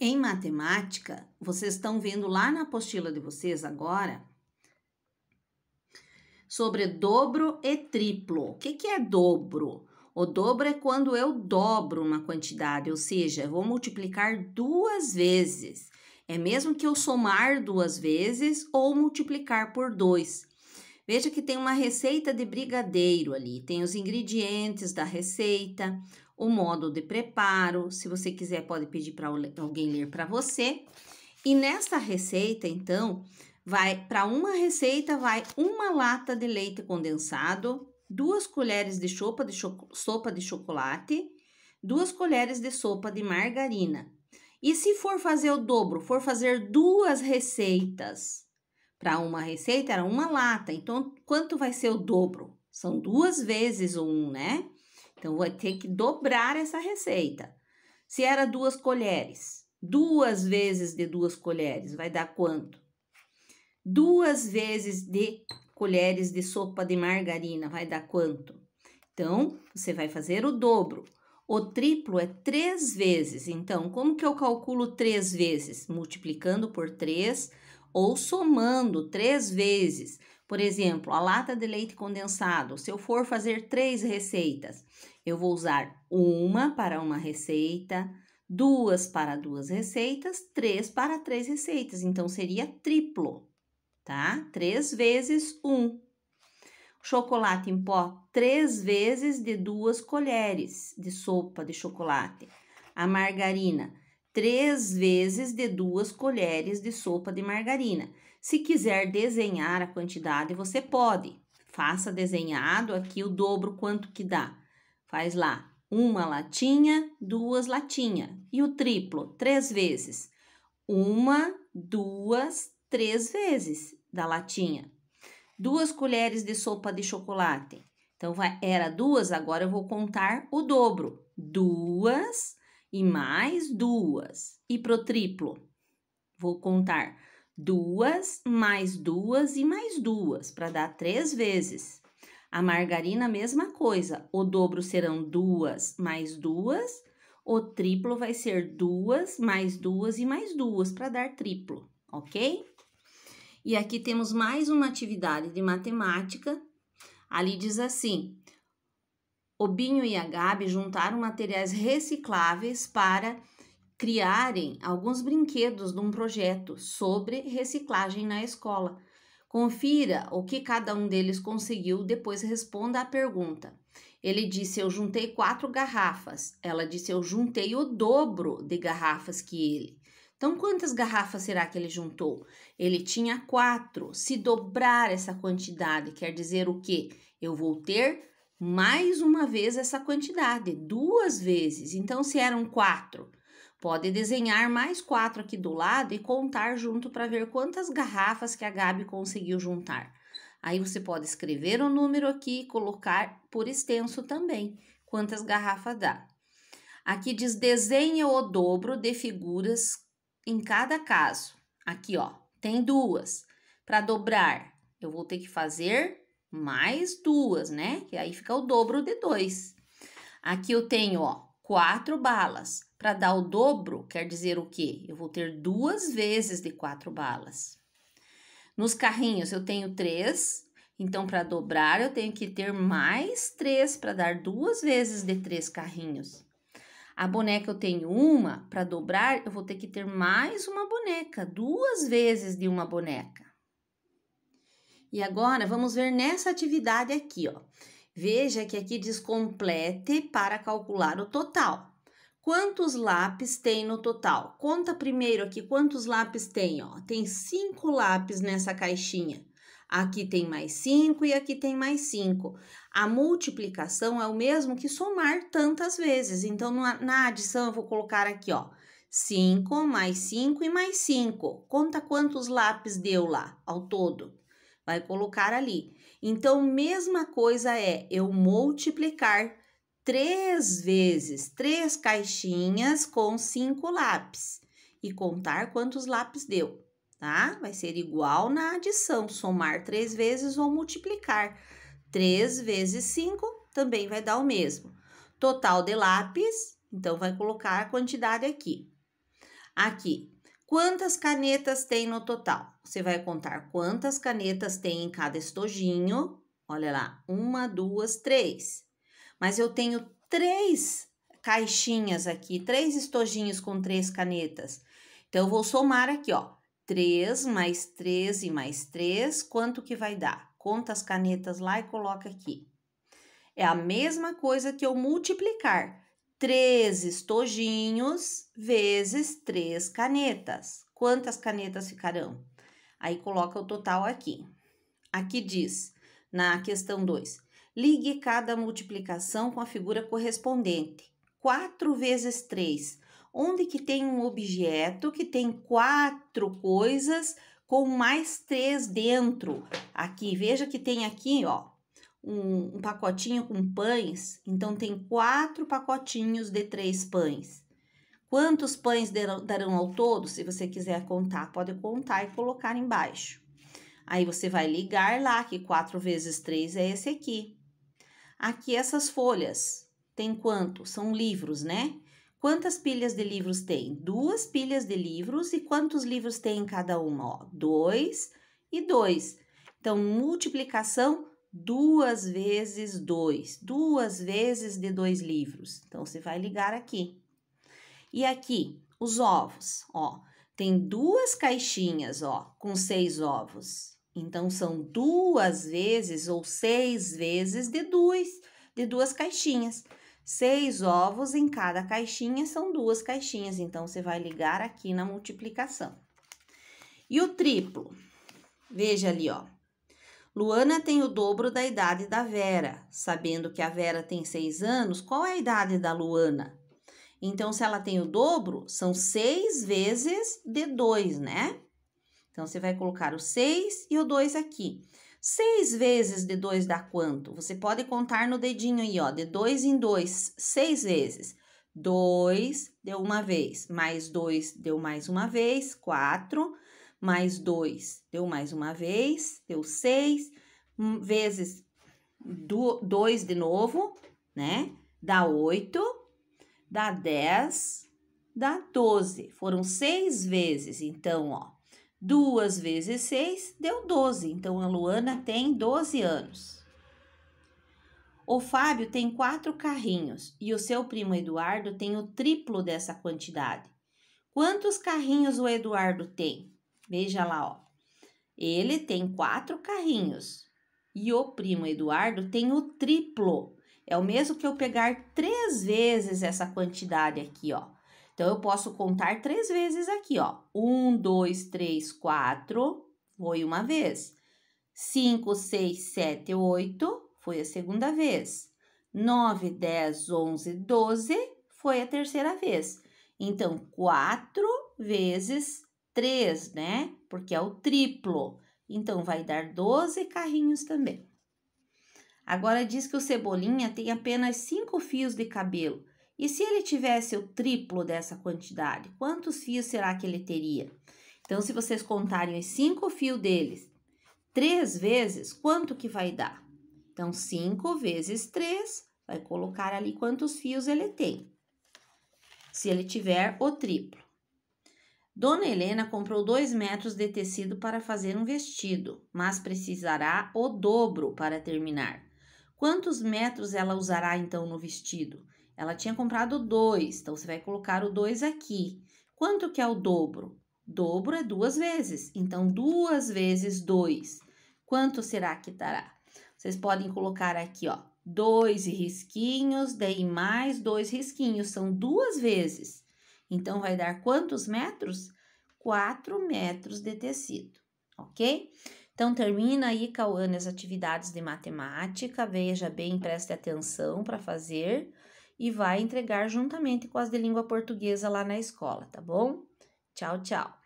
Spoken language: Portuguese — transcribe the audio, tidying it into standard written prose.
Em matemática, vocês estão vendo lá na apostila de vocês agora sobre dobro e triplo. O que é dobro? O dobro é quando eu dobro uma quantidade, ou seja, eu vou multiplicar duas vezes. É mesmo que eu somar duas vezes ou multiplicar por 2. Veja que tem uma receita de brigadeiro ali, tem os ingredientes da receita, o modo de preparo, se você quiser pode pedir para alguém ler para você. E nessa receita, então, para uma receita vai uma lata de leite condensado, 2 colheres de sopa de chocolate, 2 colheres de sopa de margarina. E se for fazer o dobro, for fazer 2 receitas, para uma receita era uma lata, então quanto vai ser o dobro? São 2 vezes o 1, né? Então, vai ter que dobrar essa receita. Se era 2 colheres, 2 vezes de 2 colheres, vai dar quanto? 2 vezes de colheres de sopa de margarina, vai dar quanto? Então, você vai fazer o dobro. O triplo é 3 vezes. Então, como que eu calculo 3 vezes? Multiplicando por 3 ou somando 3 vezes. Por exemplo, a lata de leite condensado, se eu for fazer 3 receitas, eu vou usar uma para uma receita, 2 para 2 receitas, 3 para 3 receitas. Então, seria triplo, tá? 3 vezes 1. Chocolate em pó, 3 vezes de 2 colheres de sopa de chocolate. A margarina, 3 vezes de 2 colheres de sopa de margarina. Se quiser desenhar a quantidade, você pode. Faça desenhado aqui o dobro, quanto que dá. Faz lá, uma latinha, 2 latinhas. E o triplo, 3 vezes. 1, 2, 3 vezes da latinha. 2 colheres de sopa de chocolate. Então, era 2, agora eu vou contar o dobro. 2 e mais 2. E pro triplo, vou contar 2 mais 2 e mais 2, para dar 3 vezes. A margarina, mesma coisa. O dobro serão 2 mais 2. O triplo vai ser 2 mais 2 e mais 2, para dar triplo, ok? E aqui temos mais uma atividade de matemática. Ali diz assim: o Binho e a Gabi juntaram materiais recicláveis para criarem alguns brinquedos de um projeto sobre reciclagem na escola. Confira o que cada um deles conseguiu, depois responda à pergunta. Ele disse: eu juntei 4 garrafas. Ela disse: eu juntei o dobro de garrafas que ele. Então, quantas garrafas será que ele juntou? Ele tinha 4. Se dobrar essa quantidade, quer dizer o quê? Eu vou ter mais uma vez essa quantidade, 2 vezes. Então, se eram 4, pode desenhar mais 4 aqui do lado e contar junto para ver quantas garrafas que a Gabi conseguiu juntar. Aí, você pode escrever o número aqui e colocar por extenso também, quantas garrafas dá. Aqui diz: desenha o dobro de figuras em cada caso. Aqui, ó, tem 2. Para dobrar, eu vou ter que fazer mais 2, né? Que aí fica o dobro de 2. Aqui eu tenho, ó, 4 balas. Para dar o dobro, quer dizer o quê? Eu vou ter 2 vezes de 4 balas. Nos carrinhos, eu tenho 3. Então, para dobrar, eu tenho que ter mais 3 para dar 2 vezes de 3 carrinhos. A boneca eu tenho uma, para dobrar eu vou ter que ter mais uma boneca, 2 vezes de uma boneca. E agora vamos ver nessa atividade aqui, ó. Veja que aqui diz: complete para calcular o total. Quantos lápis tem no total? Conta primeiro aqui quantos lápis tem, ó. Tem 5 lápis nessa caixinha. Aqui tem mais 5 e aqui tem mais 5. A multiplicação é o mesmo que somar tantas vezes. Então, na adição, eu vou colocar aqui, ó, 5 mais 5 e mais 5. Conta quantos lápis deu lá ao todo. Vai colocar ali. Então, mesma coisa é eu multiplicar 3 vezes 3 caixinhas com 5 lápis e contar quantos lápis deu. Tá? Vai ser igual na adição, somar 3 vezes ou multiplicar. 3 vezes 5 também vai dar o mesmo. Total de lápis, então vai colocar a quantidade aqui. Aqui, quantas canetas tem no total? Você vai contar quantas canetas tem em cada estojinho. Olha lá, 1, 2, 3. Mas eu tenho 3 caixinhas aqui, 3 estojinhos com 3 canetas. Então, eu vou somar aqui, ó. 3 mais 3 e mais 3, quanto que vai dar? Conta as canetas lá e coloca aqui. É a mesma coisa que eu multiplicar 3 estojinhos vezes 3 canetas. Quantas canetas ficarão? Aí coloca o total aqui. Aqui diz, na questão 2, ligue cada multiplicação com a figura correspondente. 4 vezes 3. Onde que tem um objeto que tem 4 coisas com mais 3 dentro? Aqui, veja que tem aqui, ó, um pacotinho com pães. Então, tem 4 pacotinhos de 3 pães. Quantos pães darão ao todo? Se você quiser contar, pode contar e colocar embaixo. Aí, você vai ligar lá, que 4 vezes 3 é esse aqui. Aqui, essas folhas, tem quanto? São livros, né? Quantas pilhas de livros tem? 2 pilhas de livros. E quantos livros tem em cada uma? Ó, 2 e 2. Então, multiplicação 2 vezes 2. 2 vezes de 2 livros. Então, você vai ligar aqui. E aqui, os ovos, ó. Tem 2 caixinhas, ó, com 6 ovos. Então, são 2 vezes ou 6 vezes de 2 caixinhas. 6 ovos em cada caixinha são 2 caixinhas. Então, você vai ligar aqui na multiplicação. E o triplo? Veja ali, ó. Luana tem o dobro da idade da Vera. Sabendo que a Vera tem 6 anos, qual é a idade da Luana? Então, se ela tem o dobro, são 6 vezes de 2, né? Então, você vai colocar o 6 e o 2 aqui. 6 vezes de 2 dá quanto? Você pode contar no dedinho aí, ó, de 2 em 2, 6 vezes. 2 deu uma vez, mais 2 deu mais uma vez, 4, mais 2 deu mais uma vez, deu 6, vezes 2 de novo, né? Dá 8, dá 10, dá 12. Foram 6 vezes, então, ó. 2 vezes 6 deu 12, então a Luana tem 12 anos. O Fábio tem 4 carrinhos e o seu primo Eduardo tem o triplo dessa quantidade. Quantos carrinhos o Eduardo tem? Veja lá, ó. Ele tem 4 carrinhos e o primo Eduardo tem o triplo. É o mesmo que eu pegar 3 vezes essa quantidade aqui, ó. Então, eu posso contar 3 vezes aqui, ó. 1, 2, 3, 4, foi uma vez. 5, 6, 7, 8, foi a segunda vez. 9, 10, 11, 12, foi a terceira vez. Então, 4 vezes 3, né? Porque é o triplo. Então, vai dar 12 carrinhos também. Agora, diz que o Cebolinha tem apenas 5 fios de cabelo. E se ele tivesse o triplo dessa quantidade, quantos fios será que ele teria? Então, se vocês contarem os 5 fios deles 3 vezes, quanto que vai dar? Então, 5 vezes 3, vai colocar ali quantos fios ele tem, se ele tiver o triplo. Dona Helena comprou 2 metros de tecido para fazer um vestido, mas precisará o dobro para terminar. Quantos metros ela usará, então, no vestido? Ela tinha comprado 2, então você vai colocar o 2 aqui. Quanto que é o dobro? Dobro é 2 vezes, então 2 vezes 2. Quanto será que dará? Vocês podem colocar aqui, ó, 2 risquinhos, daí mais 2 risquinhos, são 2 vezes. Então, vai dar quantos metros? 4 metros de tecido, ok? Então, termina aí, Cauane, as atividades de matemática, veja bem, preste atenção para fazer e vai entregar juntamente com as de língua portuguesa lá na escola, tá bom? Tchau, tchau!